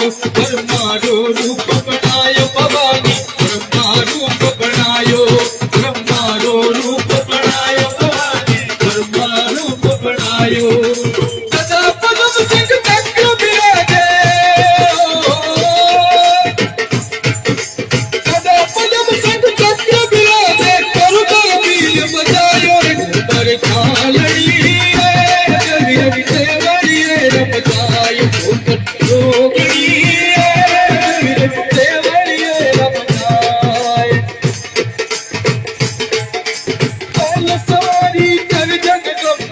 ब्रह्मा रूप बनायो भवानी ब्रह्मा रूप बनायो ब्रह्मा रूप बनायो भवानी ब्रह्मा रूप बनायो सदा पद्म सिंह चक्र विराजे सदा पद्म सिंह चक्र विराजे कर कर बील बजायो पर खालड़ी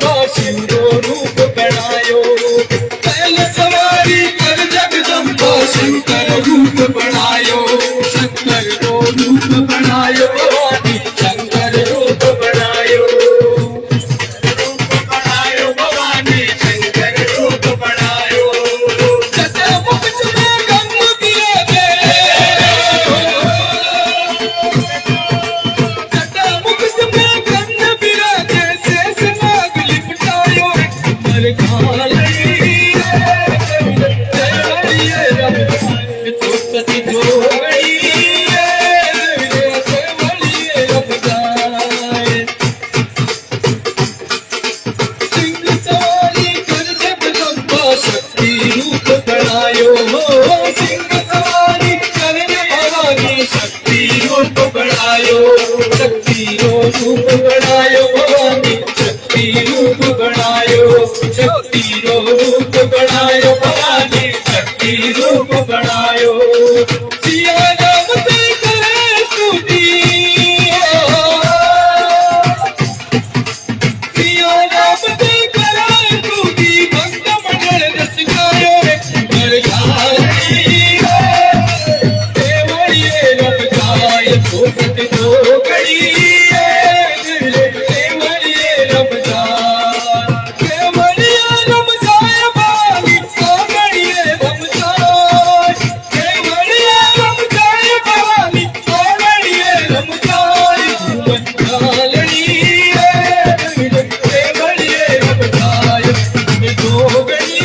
रूप बनायो पहले सवारी कर जगदम्बा शंकर रूप बनायो शंकर रो रूप बनायो भवानी शंकर रूप बनायो भवानी शंकर रूप बनायो सदा मुकुट में गंग विराजे सदा मुकुट में गंग विराजे शेष नाग लिपटायो शक्ति रूप बनायो सिंह सवारी करने भवानी शक्ति रूप बनायो शक्ति रूप बनायो भवानी शक्ति रूप बनायो शक्ति रूप बनायो भवानी शक्ति रूप बनायो सिया नाम से करे स्तुति सिया नाम से करे स्तुति भक्त मंडल रस गायो कर खाली देवरिये रब जाय तो सत तो गड़ी देवरिये रब जाय देवरिये रब जाय बागी सोगड़िये रब जाय देवरिये रब जाय बागी सोगड़िये रब जाय बंगालड़ी देवरिये रब जाय तो गड़ी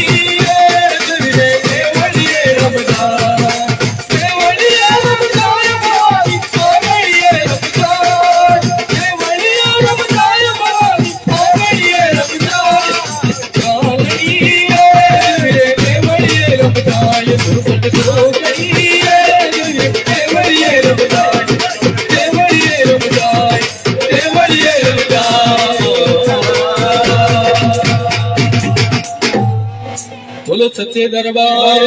देवरिये रब जाय देवरिये रब जाय बागी सोगड़िये रब जाय देवरिये रब जाय बागी सोगड़िये रब जाय कालड़ी देवरिये रब जाय सुरत तो गड़ी देवरिये रब जाय देवरिये रब जाय देवरिये रब जाय बोलो सच्चे दरबार